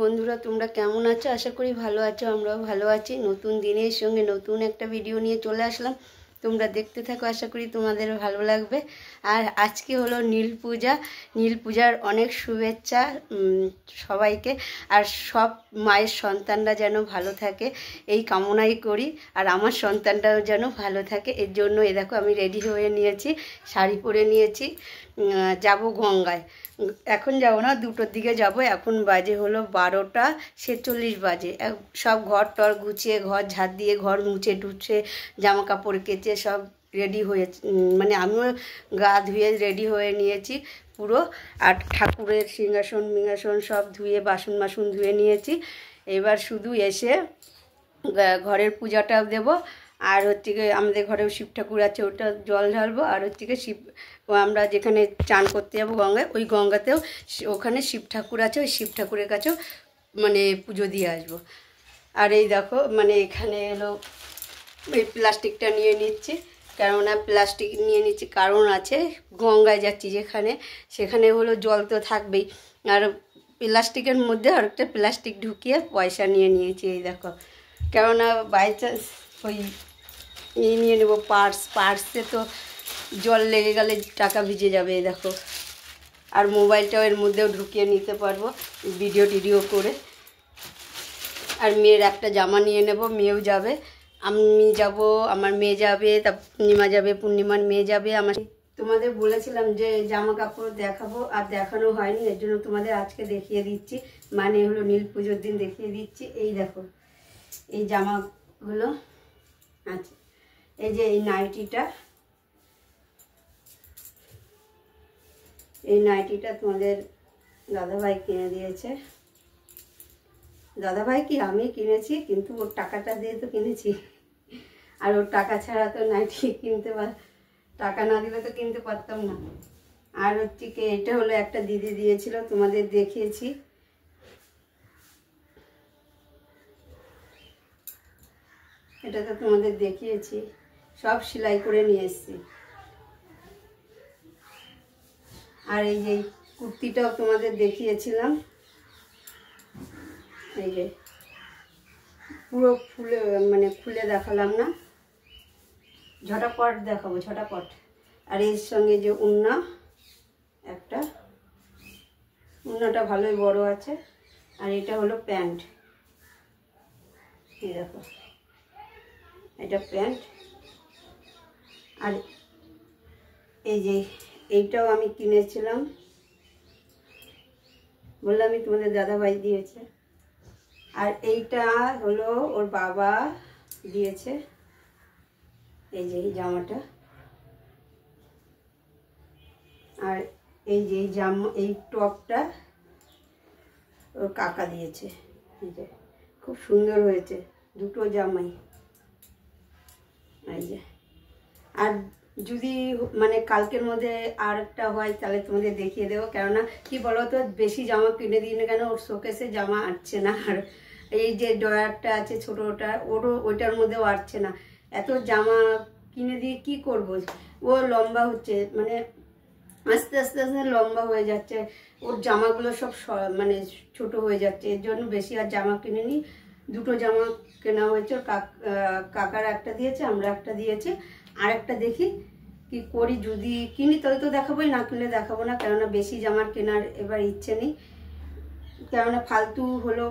বন্ধুরা, তোমরা কেমন আছো? আশা করি ভালো আছো। আমরাও ভালো আছি। নতুন দিনের সঙ্গে নতুন একটা ভিডিও নিয়ে চলে আসলাম। তোমরা দেখতে থাকো, আশা করি তোমাদেরও ভালো লাগবে। আর আজকে হলো নীল পূজা। নীল পূজার অনেক শুভেচ্ছা সবাইকে। আর সব মায়ের সন্তানরা যেন ভালো থাকে এই কামনাই করি। আর আমার সন্তানটাও যেন ভালো থাকে, এর জন্য এ দেখো আমি রেডি হয়ে নিয়েছি, শাড়ি পরে নিয়েছি। যাব গঙ্গায়। এখন যাব না, 2টোর দিকে যাব। এখন বাজে হলো 12টা 46 বাজে। সব ঘর টর গুছিয়ে, ঘর ঝাড় দিয়ে, ঘর মুছে টুছে, জামা কাপড় কেচে সব রেডি হয়ে, মানে আমিও গা ধুয়ে রেডি হয়ে নিয়েছি পুরো। আর ঠাকুরের সিংহাসন মিংহাসন সব ধুয়ে, বাসন বাসন ধুয়ে নিয়েছি। এবার শুধু এসে ঘরের পূজাটাও দেব। আর হচ্ছে গিয়ে আমাদের ঘরেও শিব ঠাকুর আছে, ওটা জল ঢালবো। আর হচ্ছে গিয়ে আমরা যেখানে চান করতে যাবো গঙ্গায়, ওই গঙ্গাতেও ওখানে শিব ঠাকুর আছে, ওই শিব ঠাকুরের কাছেও মানে পুজো দিয়ে আসবো। আর এই দেখো মানে এখানে এলো এই প্লাস্টিকটা নিয়ে নিচ্ছি, কেননা প্লাস্টিক নিয়ে নিচ্ছি কারণ আছে, গঙ্গায় যাচ্ছি যেখানে, সেখানে হলো জল তো থাকবেই। আর প্লাস্টিকের মধ্যে আরেকটা প্লাস্টিক ঢুকিয়ে পয়সা নিয়ে নিয়েছি। এই দেখো, কেননা বাই চান্স ওই নিয়ে নেবো পার্সে তো জল লেগে গেলে টাকা ভিজে যাবে। এই দেখো, আর মোবাইলটাও এর মধ্যেও ঢুকিয়ে নিতে পারবো ভিডিও টিডিও করে। আর মেয়ের একটা জামা নিয়ে নেব, মেয়েও যাবে, আমি যাব, আমার মেয়ে যাবে, তা পূর্ণিমা যাবে, পূর্ণিমার মেয়ে যাবে। আমার তোমাদের বলেছিলাম যে জামা কাপড় দেখাবো, আর দেখানো হয়নি, এর জন্য তোমাদের আজকে দেখিয়ে দিচ্ছি। মানে হলো নীল পুজোর দিন দেখিয়ে দিচ্ছি। এই দেখো এই জামাগুলো আছে, এই যে এই নাইটিটা, এই নাইটিটা তোমাদের দাদাভাই কিনে দিয়েছে। দাদাভাই কি, আমি কিনেছি, কিন্তু ওর টাকাটা দিয়ে তো কিনেছি। আর ওর টাকা ছাড়া তো নাইটি কিনতে টাকা না দিলে তো কিনতে পারতাম না। আর হচ্ছে কি, এটা হলো একটা দিদি দিয়েছিল, তোমাদের দেখিয়েছি। এটা তো তোমাদের দেখিয়েছি, সব সেলাই করে নিয়ে এসেছি। আর এই যে কুর্তিটাও তোমাদের দেখিয়েছিলাম, এই যে পুরো ফুলে, মানে খুলে দেখালাম না, ঝটাপট দেখাবো ঝটাপট। আর এর সঙ্গে যে উন্না, একটা উন্নাটা ভালোই বড় আছে। আর এটা হলো প্যান্ট, এই দেখো এটা প্যান্ট। আর এই যে এইটাও আমি কিনেছিলাম, বললাম আমি তোমাদের দাদাভাই দিয়েছে। আর এইটা হলো ওর বাবা দিয়েছে, এই যে এই জামাটা। আর এই যে এই টপটা ওর কাকা দিয়েছে, এই যে খুব সুন্দর হয়েছে দুটো জামাই। এই যে, আর যদি মানে কালকের মধ্যে আর একটা হয় তাহলে তোমাদের দেখিয়ে দেবো। কেননা কি বলো তো, বেশি জামা কিনে দিই না কেন, ওর শোকেসে জামা আটছে না। আর এই যে ড্রয়ারটা আছে ছোটোটা, ওইটার মধ্যেও আটছে না। এত জামা কিনে দিয়ে কি করব, ও লম্বা হচ্ছে, মানে আস্তে আস্তে আস্তে লম্বা হয়ে যাচ্ছে, ওর জামাগুলো সব মানে ছোট হয়ে যাচ্ছে। এর জন্য বেশি আর জামা কিনে নিই। দুটো জামা কেনা হয়েছে, কাকার একটা দিয়েছে, আমরা একটা দিয়েছে। আর একটা দেখি কি করি, যদি কিনি তাহলে তো দেখাবোই, না কিনলে দেখাবো না। কেননা বেশি জামার কেনার এবার ইচ্ছে নেই, কেননা ফালতু হলো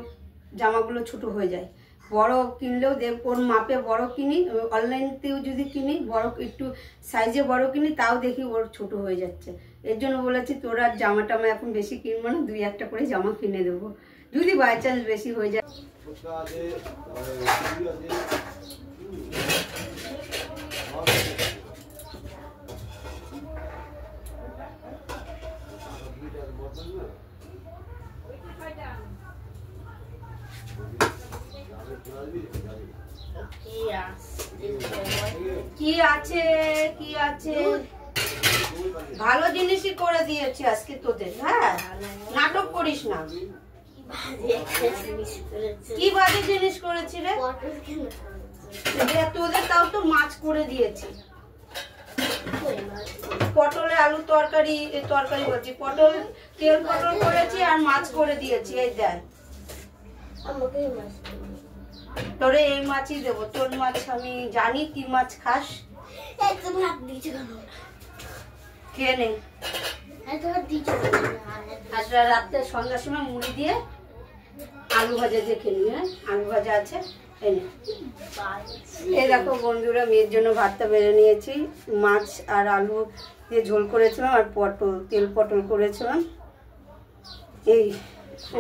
জামাগুলো ছোট হয়ে যায়। বড় কিনলেও ওর মাপে বড় কিনি, অনলাইনতেও যদি কিনি বড় একটু সাইজে বড় কিনি, তাও দেখি ওর ছোট হয়ে যাচ্ছে। এর জন্য বলেছি তোরা জামা টামা এখন বেশি কিনবো না, 2-1টা করে জামা কিনে দেবো, যদি বাই চান্স বেশি হয়ে যায়। কি আছে কি আছে, ভালো জিনিসই করে দিয়েছি আজকে তোদের। হ্যাঁ, নাটক করিস না। কি বাজে জিনিস করেছি রে তোদের? তাও তো মাছ করে দিয়েছি, পটলে আলু তরকারি, তরকারি বলছি, পটল তেল পটল করেছি আর মাছ করে দিয়েছি। এই দেখ তোরে এই মাছই দেবো, তোর মাছ আমি জানি কি মাছ খাস। খেয়ে নে। আজ রাত্রে সন্ধ্যার সময় মুড়ি দিয়ে আলু ভাজা দিয়ে খেলি। হ্যাঁ, আলু ভাজা আছে। এই দেখো বন্ধুরা, মেয়ের জন্য ভাতটা বেড়ে নিয়েছি। মাছ আর আলু দিয়ে ঝোল করেছিলাম, আর পটল, তেল পটল করেছিলাম। এই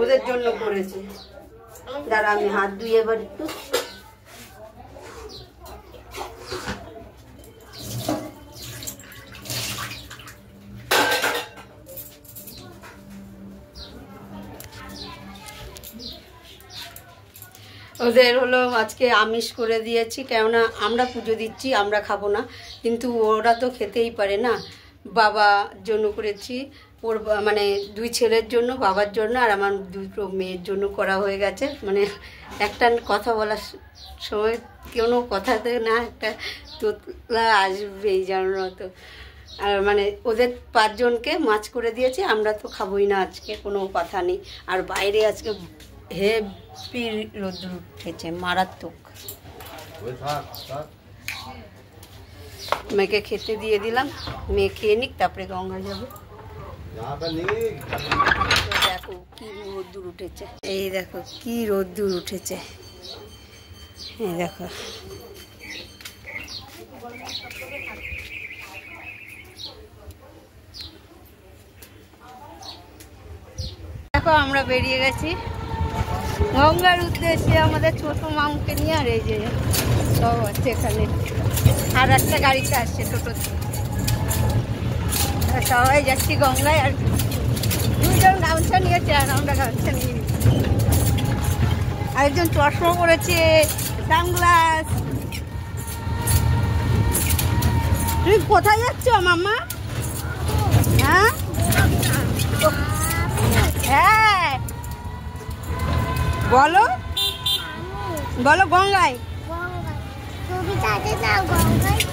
ওদের জন্য করেছি। দাঁড়া আমি হাত ধুই এবার একটু। ওদের হলো আজকে আমিষ করে দিয়েছি, কেননা আমরা পুজো দিচ্ছি, আমরা খাবো না, কিন্তু ওরা তো খেতেই পারে না। বাবার জন্য করেছি, ওর মানে দুই ছেলের জন্য, বাবার জন্য, আর আমার দুটো মেয়ের জন্য করা হয়ে গেছে। মানে একটা কথা বলার সময় কোনো কথাতে না একটা তোতলা আসবেই, জানো না তো। আর মানে ওদের 5 জনকে মাছ করে দিয়েছি, আমরা তো খাবোই না আজকে, কোনো কথা নেই। আর বাইরে আজকে হেভি রোদ্দুর উঠেছে, মারাত্মক। মেয়েকে খেতে দিয়ে দিলাম, মেয়ে খেয়ে নিক, তারপরে গঙ্গা যাবে। দেখো কি রোদ্দুর উঠেছে, এই দেখো কি রোদ্দুর উঠেছে, এই দেখো। দেখো আমরা বেরিয়ে গেছি গঙ্গার উদ্দেশ্যে, আমাদের ছোট মামুকে নিয়ে। আর এই যে সব আছে এখানে, আর একটা গাড়িতে আসছে টোটোতে। সবাই যাচ্ছি গঙ্গায়। আর 2 জন গামছা নিয়েছে, আর আমরা গামছা নিয়ে নিচ্ছি। আরেকজন চশমা পরেছে, সানগ্লাস। তুমি কোথায় যাচ্ছ মামা? হ্যাঁ হ্যাঁ, বলো বলো। গঙ্গায়।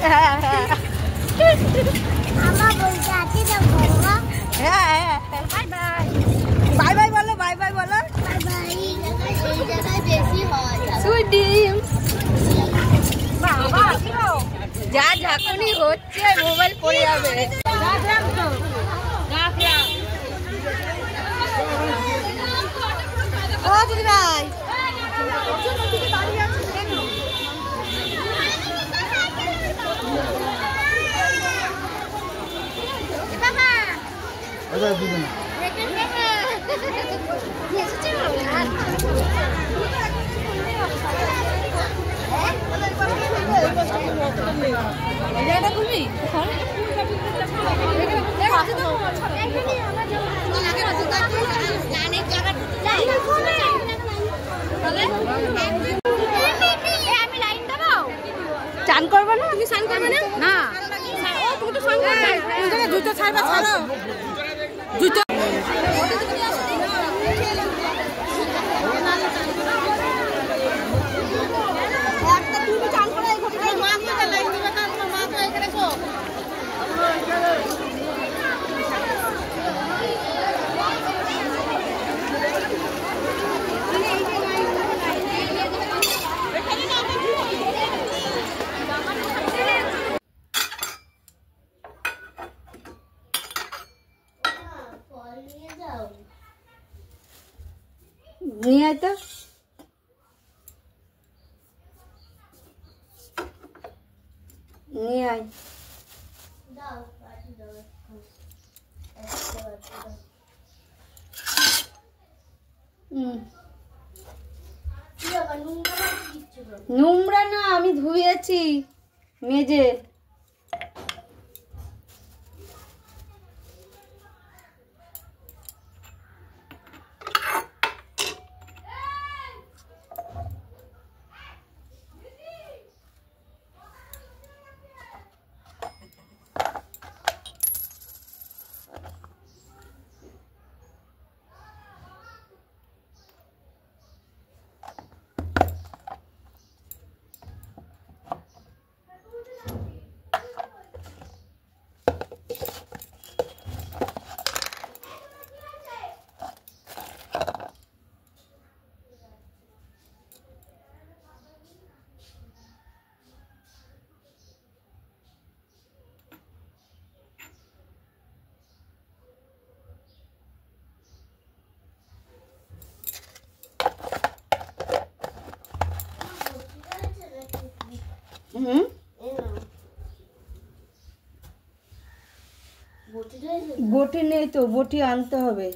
হ্যাঁ হ্যাঁ বাই বাই বলো, বাই বাই বলো। যা ঝাঁকুনি হচ্ছে, মোবাইল পড়ে যাবে। ও দিদি ভাই, চান করবে না? তুমি চান করবে না? না, তুমি তো চান করবে। জুতো ছাড়বা, ছাড়ো জুতো। নিয়ে আয় তো। নিয়ে আয়। নোংরা না, আমি ধুয়েছি মেজে। হুম, বটি নেই তো, বটি আনতে হবে।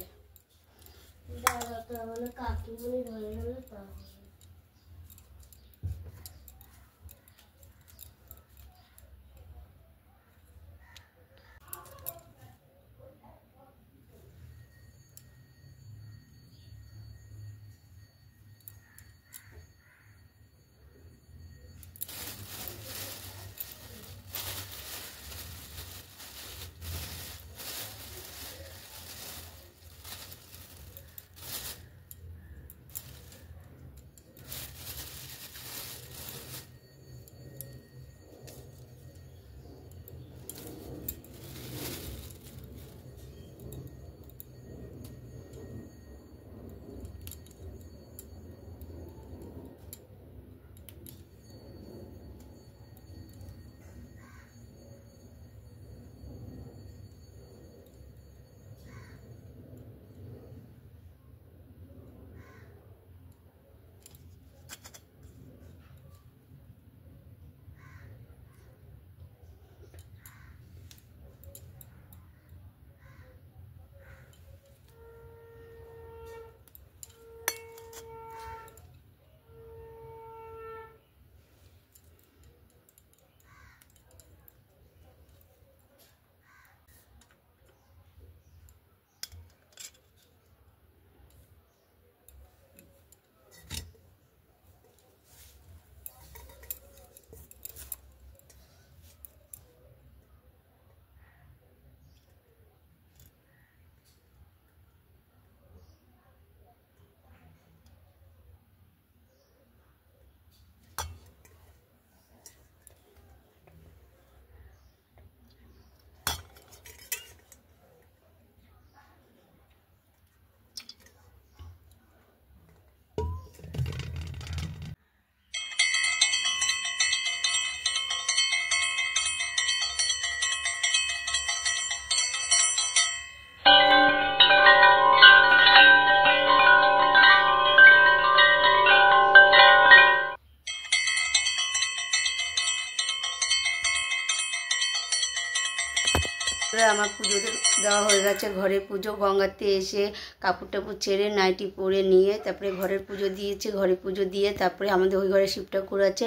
আমার পুজো দেওয়া হয়ে গেছে, ঘরের পুজো। গঙ্গাতে এসে কাপড় টাপড় ছেড়ে নাইটি পরে নিয়ে তারপরে ঘরের পুজো দিয়েছে। ঘরে পুজো দিয়ে তারপরে আমাদের ওই ঘরে শিব ঠাকুর আছে,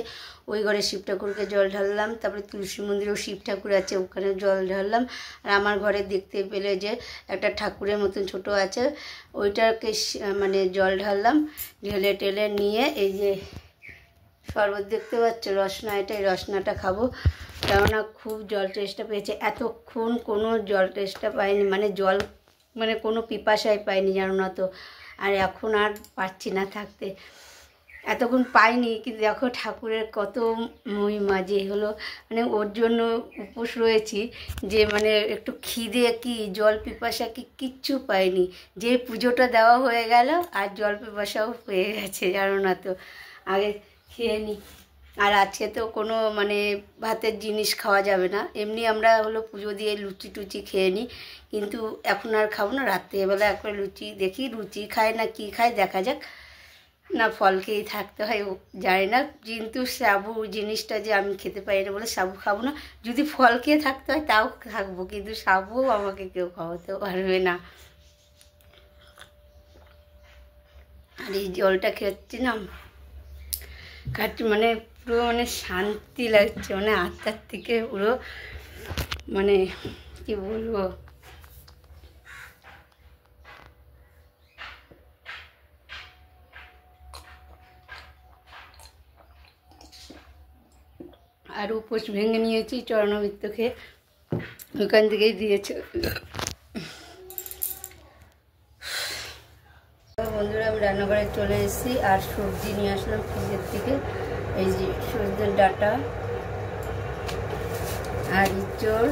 ওই ঘরে শিব ঠাকুরকে জল ঢাললাম। তারপরে তুলসী মন্দিরেও শিব ঠাকুর আছে, ওখানে জল ঢাললাম। আর আমার ঘরে দেখতে পেলে যে একটা ঠাকুরের মতন ছোট আছে, ওইটাকে মানে জল ঢাললাম। ঢেলে টেলে নিয়ে এই যে শরবত দেখতে পাচ্ছ, রসনা, এটা এই রসনাটা খাবো, কেননা খুব জল তেষ্টা পেয়েছে। এতক্ষণ কোনো জল তেষ্টা পাইনি, মানে জল মানে কোনো পিপাসায় পাইনি, জানো না তো। আর এখন আর পাচ্ছি না থাকতে, এতক্ষণ পাইনি। কিন্তু দেখো ঠাকুরের কত মহিমা যে হলো, মানে ওর জন্য উপোস রয়েছি যে মানে একটু খিদে কি জল পিপাসা কি কিচ্ছু পাইনি। যে পুজোটা দেওয়া হয়ে গেল আর জল পিপাসাও পেয়ে গেছে, জানো না তো। আগে খেয়ে নিই। আর আজকে তো কোনো মানে ভাতের জিনিস খাওয়া যাবে না, এমনি আমরা হলো পুজো দিয়ে লুচি টুচি খেয়ে নিই, কিন্তু এখন আর খাবো না। রাত্রেবেলা একবার লুচি দেখি, লুচি খায় না কি খায় দেখা যাক, না ফল খেয়েই থাকতে হয় জানি না। কিন্তু সাবু জিনিসটা যে আমি খেতে পারি না বলে সাবু খাবো না। যদি ফল খেয়ে থাকতে হয় তাও থাকবো, কিন্তু সাবু আমাকে কেউ খাওয়াতে পারবে না। আর এই জলটা খেয়েছি না, খাচ্ছি মানে পুরো মানে শান্তি লাগছে, মানে আত্মার থেকে পুরো মানে কি বলবো। আর উপোস ভেঙে নিয়েছি চরণবৃত্ত খেয়ে, ওখান থেকেই দিয়েছে। বন্ধুরা আমি রান্নাঘরে চলে এসেছি আর সবজি নিয়ে আসলাম ফ্রিজের থেকে। এই যে সজনের ডাঁটা আর ইঁচড়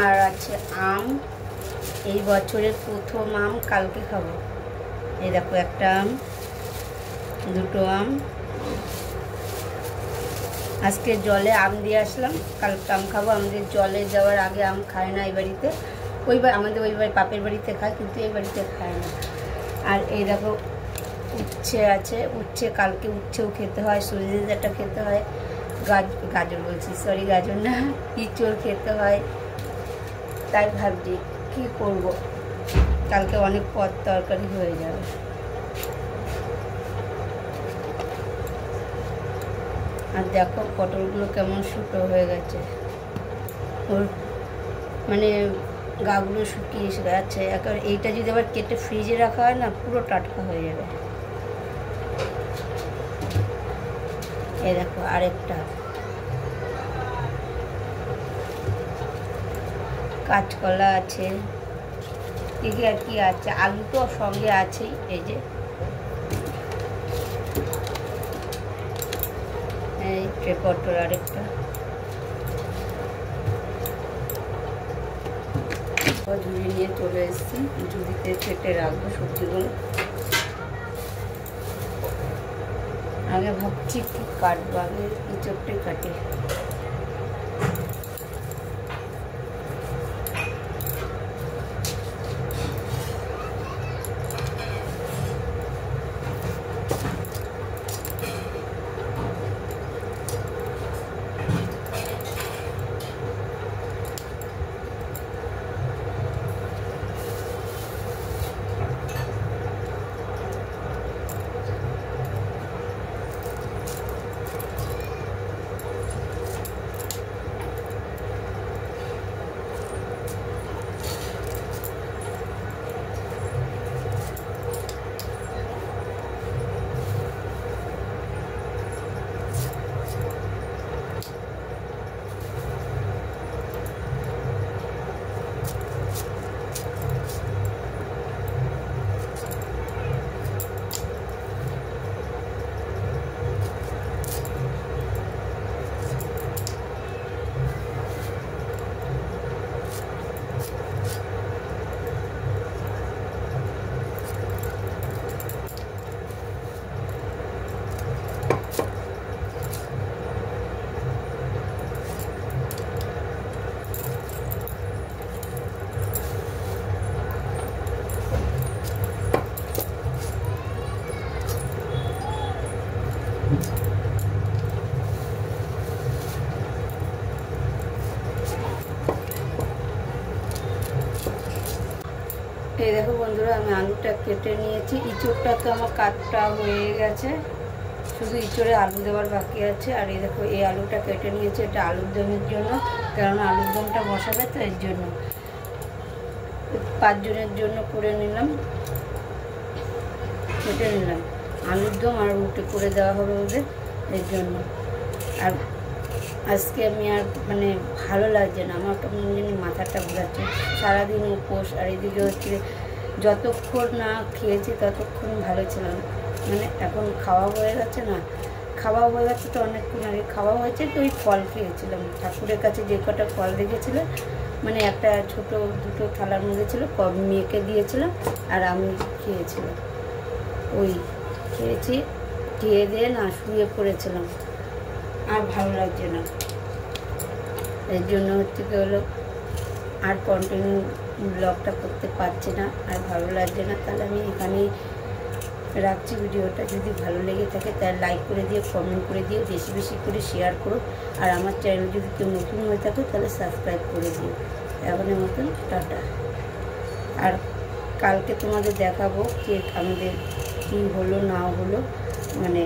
আর আছে আম, এই বছরের প্রথম আম, কালকে খাবো। এই দেখো একটা আম, দুটো আম। আজকে জলে আম দিয়ে আসলাম, কালকে আম খাবো। আমাদের জলে যাওয়ার আগে আম খায় না এই বাড়িতে, আমাদের ওই বাড়ি পাপের বাড়িতে খায়, কিন্তু এই বাড়িতে খায় না। আর এই দেখো উচ্ছে আছে, উচ্ছে কালকে উচ্ছেও খেতে হয়, সজনে ডাঁটা খেতে হয়, গাজর বলছি, সরি গাজর না, ইঁচড় খেতে হয়। তাই ভাবছি কী করব, কালকে অনেক পদ তরকারি হয়ে যাবে। আর দেখো পটলগুলো কেমন শুকনো হয়ে গেছে, ওর মানে গাগুলো শুকিয়ে এসে গেছে। এখন এইটা যদি আবার কেটে ফ্রিজে রাখা হয় না, পুরো টাটকা হয়ে যাবে। এই দেখো আরেকটা কাঁচকলা আছে, এদিকে আর কি আছে, আলু তো সঙ্গে আছেই। এই যে এই পটল আরেকটা, ঝুড়ি নিয়ে চলে এসেছি, ঝুড়িতে কেটে রাখবো সবজিগুলো। আগে ভাবছি কি কাটবো, আগে ইঁচড়টাই কাটি। এই দেখো বন্ধুরা, আমি আলুটা কেটে নিয়েছি, ইঁচড়টা তো আমার কাটটা হয়ে গেছে, শুধু ইঁচড়ে আলু দেওয়ার বাকি আছে। আর এই দেখো এই আলুটা কেটে নিয়েছি, এটা আলুর দমের জন্য, কেননা আলুর দমটা বসাবে তো এর জন্য। 5 জনের জন্য করে নিলাম, কেটে নিলাম আলুর দম, আর রুটি করে দেওয়া হবে ওদের, এর জন্য। আর আজকে আমি আর মানে ভালো লাগছে না, আমার কেমন জানি মাথাটা ঘোরাচ্ছে, সারাদিন উপোস। আর এদিকে হচ্ছে যতক্ষণ না খেয়েছি ততক্ষণ ভালো ছিলাম, মানে এখন খাওয়া হয়ে গেছে না, খাওয়া হয়ে গেছে তো অনেকক্ষণ আগে খাওয়া হয়েছে, তো ওই ফল খেয়েছিলাম ঠাকুরের কাছে, যে কটা ফল দেখেছিল, মানে একটা ছোট দুটো থালার মধ্যে ছিল, মেয়েকে দিয়েছিলাম আর আমি খেয়েছিলাম, ওই খেয়েছি, খেয়ে দিয়ে না শুয়ে পড়েছিলাম, আর ভালো লাগছে না। এর জন্য হচ্ছে কি হলো, আর কন্টিনিউ ব্লগটা করতে পারছি না, আর ভালো লাগছে না। তাহলে আমি এখানেই রাখছি ভিডিওটা। যদি ভালো লেগে থাকে তাহলে লাইক করে দিয়ে, কমেন্ট করে দিয়ে, বেশি বেশি করে শেয়ার করো। আর আমার চ্যানেল যদি কেউ নতুন হয়ে থাকে তাহলে সাবস্ক্রাইব করে দিও। এখনের মতন টাটা। আর কালকে তোমাদের দেখাবো যে আমাদের কী হলো না হলো, মানে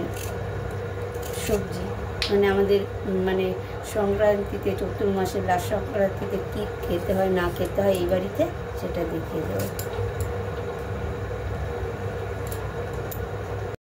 সবজি, মানে আমাদের মানে সংক্রান্তিতে, চতুর্মাসের লাস্ট সংক্রান্তিতে কী খেতে হয় না খেতে হয় এই বাড়িতে, সেটা দেখিয়ে দেবো।